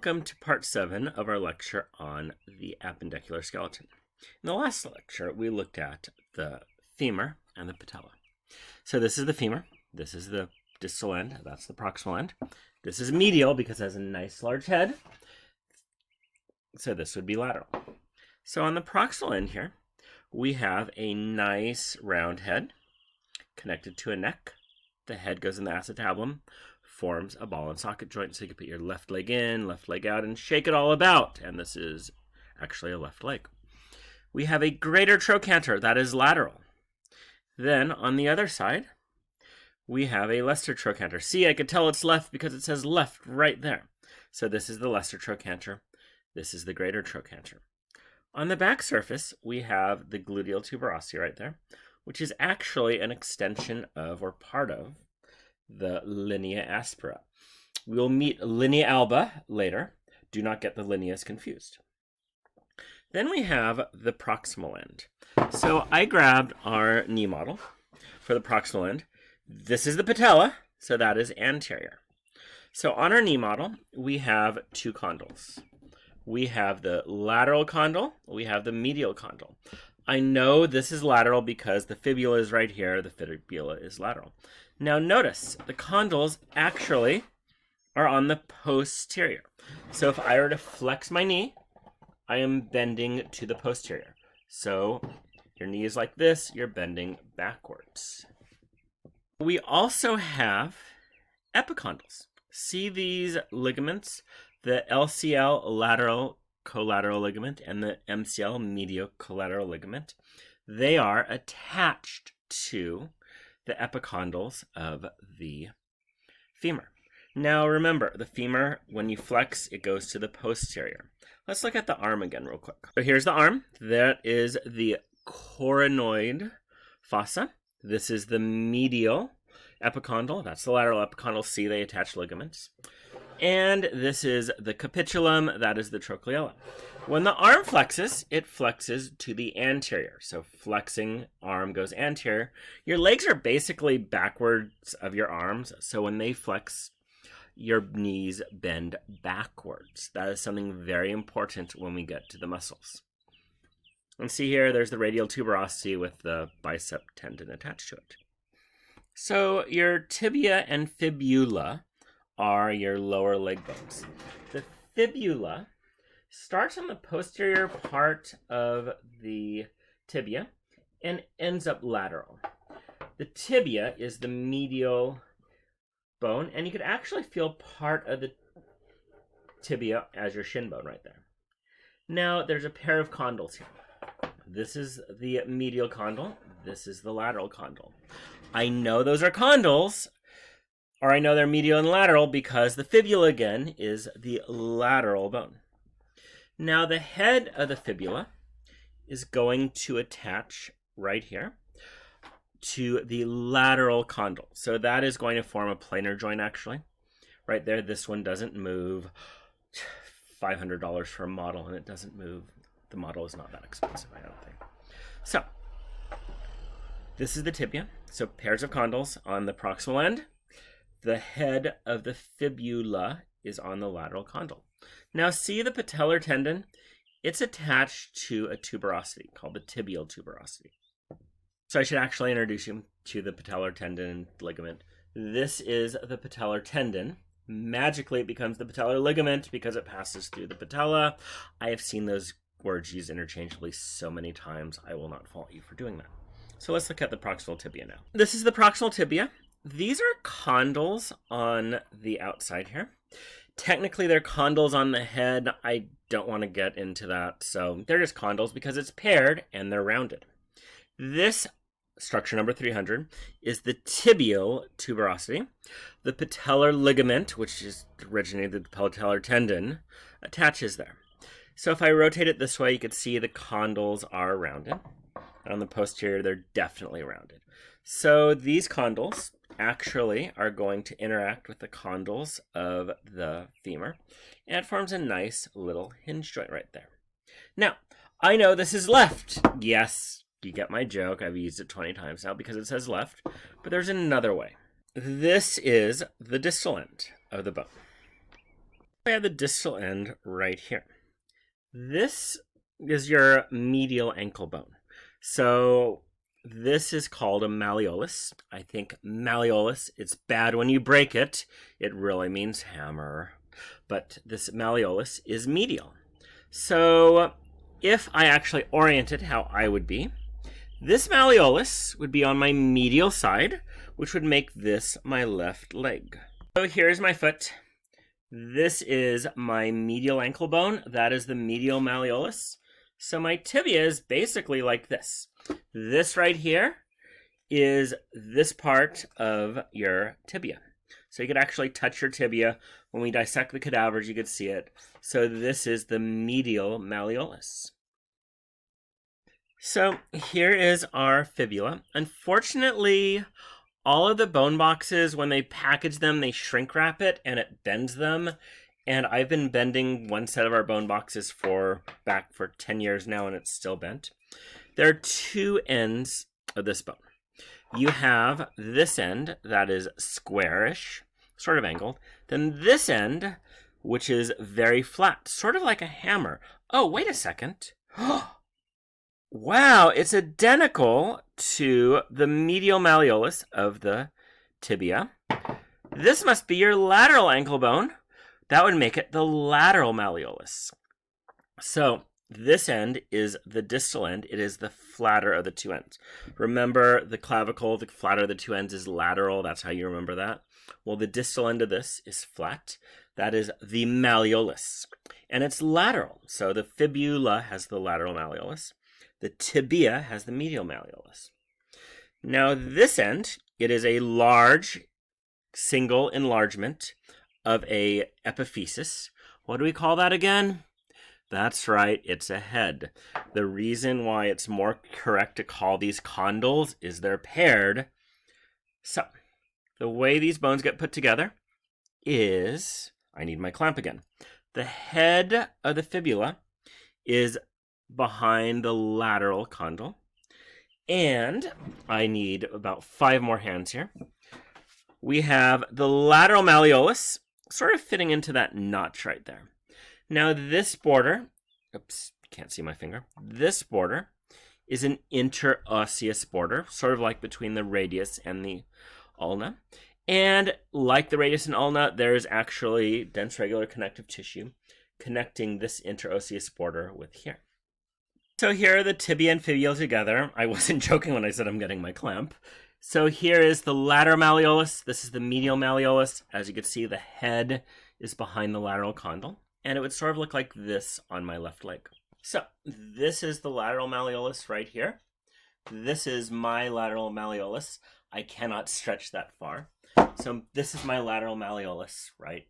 Welcome to part 7 of our lecture on the appendicular skeleton. In the last lecture, we looked at the femur and the patella. So this is the femur, this is the distal end, that's the proximal end. This is medial because it has a nice large head. So this would be lateral. So on the proximal end here, we have a nice round head connected to a neck. The head goes in the acetabulum, forms a ball and socket joint, so you can put your left leg in, left leg out, and shake it all about. And this is actually a left leg. We have a greater trochanter, that is lateral. Then on the other side, we have a lesser trochanter. See, I could tell it's left because it says left right there. So this is the lesser trochanter. This is the greater trochanter. On the back surface, we have the gluteal tuberosity right there, which is actually an extension of or part of the linea aspera. We will meet linea alba later. Do not get the lineas confused. Then we have the proximal end. So I grabbed our knee model for the proximal end. This is the patella, so that is anterior. So on our knee model, we have two condyles. We have the lateral condyle, we have the medial condyle. I know this is lateral because the fibula is right here, the fibula is lateral. Now notice, the condyles actually are on the posterior. So if I were to flex my knee, I am bending to the posterior. So your knee is like this, you're bending backwards. We also have epicondyles. See these ligaments? The LCL lateral collateral ligament and the MCL medial collateral ligament. They are attached to the epicondyles of the femur. Now remember, the femur, when you flex, it goes to the posterior. Let's look at the arm again real quick. So here's the arm. That is the coronoid fossa. This is the medial epicondyle. That's the lateral epicondyle. See, they attach ligaments. And this is the capitulum, that is the trochleella. When the arm flexes, it flexes to the anterior. So flexing arm goes anterior. Your legs are basically backwards of your arms. So when they flex, your knees bend backwards. That is something very important when we get to the muscles. And see here, there's the radial tuberosity with the bicep tendon attached to it. So your tibia and fibula are your lower leg bones. The fibula starts on the posterior part of the tibia and ends up lateral. The tibia is the medial bone, and you could actually feel part of the tibia as your shin bone right there. Now, there's a pair of condyles here. This is the medial condyle. This is the lateral condyle. I know those are condyles, or I know they're medial and lateral because the fibula, again, is the lateral bone. Now, the head of the fibula is going to attach right here to the lateral condyle. So that is going to form a planar joint, actually. Right there, this one doesn't move. $500 for a model, and it doesn't move. The model is not that expensive, I don't think. So, this is the tibia. So pairs of condyles on the proximal end. The head of the fibula is on the lateral condyle. Now see the patellar tendon? It's attached to a tuberosity called the tibial tuberosity. So I should actually introduce you to the patellar tendon ligament. This is the patellar tendon. Magically it becomes the patellar ligament because it passes through the patella. I have seen those words used interchangeably so many times, I will not fault you for doing that. So let's look at the proximal tibia now. This is the proximal tibia. These are condyles on the outside here. Technically, they're condyles on the head. I don't want to get into that. So they're just condyles because it's paired and they're rounded. This structure, number 300, is the tibial tuberosity. The patellar ligament, which is originated the patellar tendon, attaches there. So if I rotate it this way, you can see the condyles are rounded. On the posterior, they're definitely rounded. So these condyles actually are going to interact with the condyles of the femur, and it forms a nice little hinge joint right there. Now, I know this is left. Yes, you get my joke. I've used it 20 times now because it says left, but there's another way. This is the distal end of the bone. I have the distal end right here. This is your medial ankle bone. So this is called a malleolus. I think malleolus, it's bad when you break it. It really means hammer. But this malleolus is medial. So if I actually orient it how I would be, this malleolus would be on my medial side, which would make this my left leg. So here's my foot. This is my medial ankle bone. That is the medial malleolus. So my tibia is basically like this. This right here is this part of your tibia. So you could actually touch your tibia. When we dissect the cadavers, you could see it. So this is the medial malleolus. So here is our fibula. Unfortunately, all of the bone boxes, when they package them, they shrink wrap it and it bends them. And I've been bending one set of our bone boxes back for 10 years now, and it's still bent. There are two ends of this bone. You have this end that is squarish, sort of angled. Then this end, which is very flat, sort of like a hammer. Oh, wait a second. Wow, it's identical to the medial malleolus of the tibia. This must be your lateral ankle bone. That would make it the lateral malleolus. So this end is the distal end. It is the flatter of the two ends. Remember the clavicle, the flatter of the two ends is lateral. That's how you remember that. Well, the distal end of this is flat. That is the malleolus. And it's lateral. So the fibula has the lateral malleolus. The tibia has the medial malleolus. Now this end, it is a large single enlargement of a epiphysis. What do we call that again? That's right, it's a head. The reason why it's more correct to call these condyles is they're paired. So, the way these bones get put together is, I need my clamp again. The head of the fibula is behind the lateral condyle. And I need about 5 more hands here. We have the lateral malleolus sort of fitting into that notch right there. Now this border, oops, can't see my finger. This border is an interosseous border, sort of like between the radius and the ulna. And like the radius and ulna, there's actually dense regular connective tissue connecting this interosseous border with here. So here are the tibia and fibula together. I wasn't joking when I said I'm getting my clamp. So here is the lateral malleolus. This is the medial malleolus. As you can see, the head is behind the lateral condyle. And it would sort of look like this on my left leg. So this is the lateral malleolus right here. This is my lateral malleolus. I cannot stretch that far. So this is my lateral malleolus right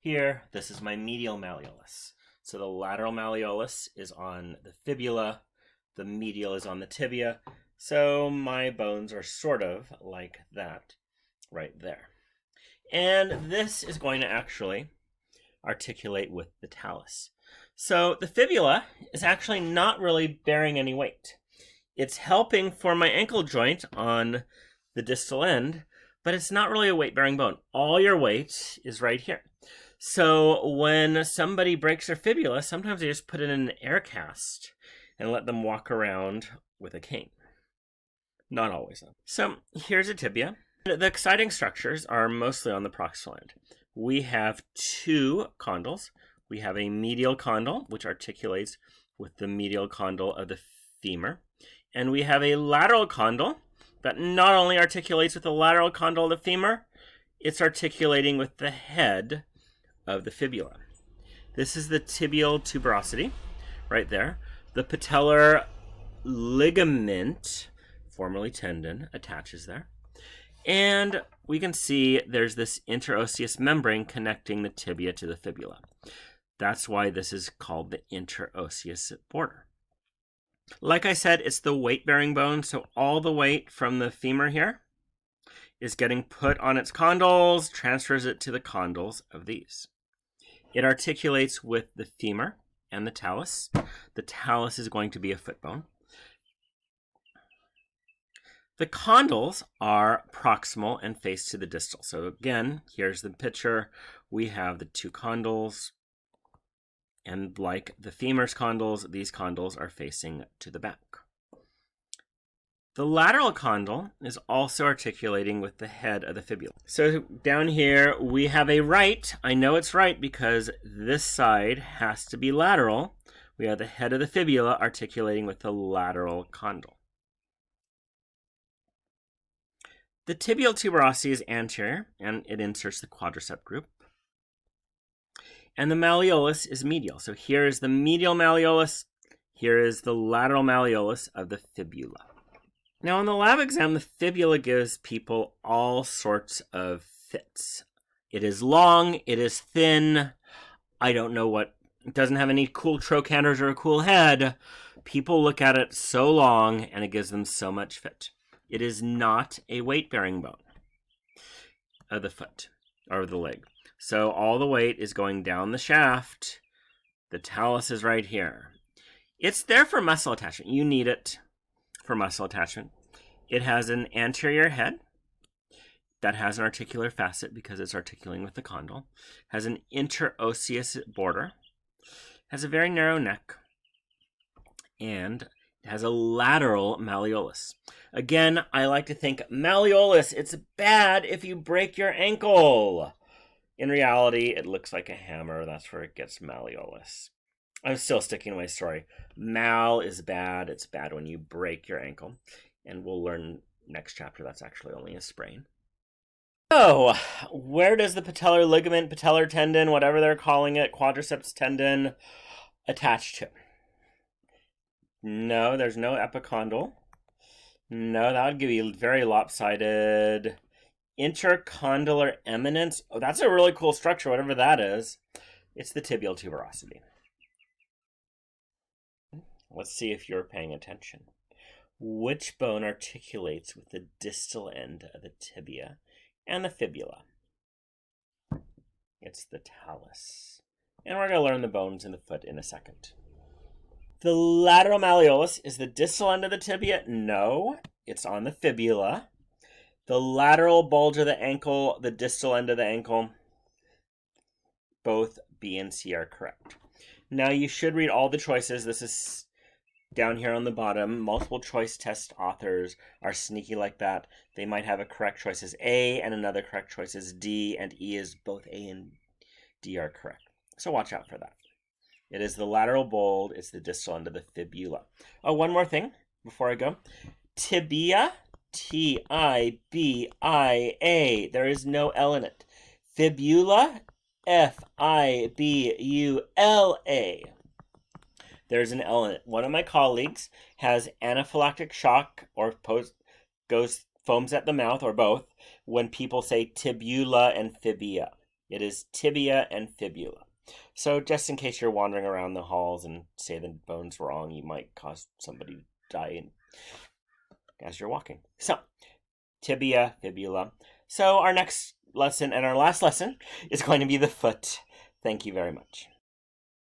here. This is my medial malleolus. So the lateral malleolus is on the fibula. The medial is on the tibia. So my bones are sort of like that right there. And this is going to actually articulate with the talus. So the fibula is actually not really bearing any weight. It's helping for my ankle joint on the distal end, but it's not really a weight-bearing bone. All your weight is right here. So when somebody breaks their fibula, sometimes they just put it in an air cast and let them walk around with a cane. Not always, though. So here's a tibia. The exciting structures are mostly on the proximal end. We have 2 condyles. We have a medial condyle, which articulates with the medial condyle of the femur. And we have a lateral condyle that not only articulates with the lateral condyle of the femur, it's articulating with the head of the fibula. This is the tibial tuberosity right there. The patellar ligament, formerly tendon, attaches there. And we can see there's this interosseous membrane connecting the tibia to the fibula. That's why this is called the interosseous border. Like I said, it's the weight-bearing bone, so all the weight from the femur here is getting put on its condyles, transfers it to the condyles of these. It articulates with the femur and the talus. The talus is going to be a foot bone. The condyles are proximal and face to the distal. So again, here's the picture. We have the 2 condyles And like the femur's condyles, these condyles are facing to the back. The lateral condyle is also articulating with the head of the fibula. So down here we have a right. I know it's right because this side has to be lateral. We have the head of the fibula articulating with the lateral condyle. The tibial tuberosity is anterior, and it inserts the quadricep group. And the malleolus is medial. So here is the medial malleolus. Here is the lateral malleolus of the fibula. Now, in the lab exam, the fibula gives people all sorts of fits. It is long, it is thin, I don't know what, it doesn't have any cool trochanters or a cool head. People look at it so long, and it gives them so much fit. It is not a weight-bearing bone of the foot, or the leg. So all the weight is going down the shaft. The talus is right here. It's there for muscle attachment. You need it for muscle attachment. It has an anterior head that has an articular facet because it's articulating with the condyle. Has an interosseous border. Has a very narrow neck. And it has a lateral malleolus. Again, I like to think malleolus, it's bad if you break your ankle. In reality, it looks like a hammer. That's where it gets malleolus. I'm still sticking to my story. Mal is bad. It's bad when you break your ankle. And we'll learn next chapter that's actually only a sprain. So, where does the patellar ligament, patellar tendon, whatever they're calling it, quadriceps tendon, attach to? No, there's no epicondyle. No, that would give you very lopsided. Intercondylar eminence. Oh, that's a really cool structure, whatever that is. It's the tibial tuberosity. Let's see if you're paying attention. Which bone articulates with the distal end of the tibia and the fibula? It's the talus. And we're going to learn the bones in the foot in a second. The lateral malleolus is the distal end of the tibia. No, it's on the fibula. The lateral bulge of the ankle, the distal end of the ankle, both B and C are correct. Now you should read all the choices. This is down here on the bottom. Multiple choice test authors are sneaky like that. They might have a correct choice as A and another correct choice as D, and E is both A and D are correct. So watch out for that. It is the lateral bulge. It's the distal end of the fibula. Oh, one more thing before I go. Tibia, T-I-B-I-A. There is no L in it. Fibula, F-I-B-U-L-A. There's an L in it. One of my colleagues has anaphylactic shock or foams at the mouth, or both, when people say tibula and fibia. It is tibia and fibula. So just in case you're wandering around the halls and say the bone's wrong, you might cause somebody to die as you're walking. So, tibia, fibula. So our next lesson and our last lesson is going to be the foot. Thank you very much.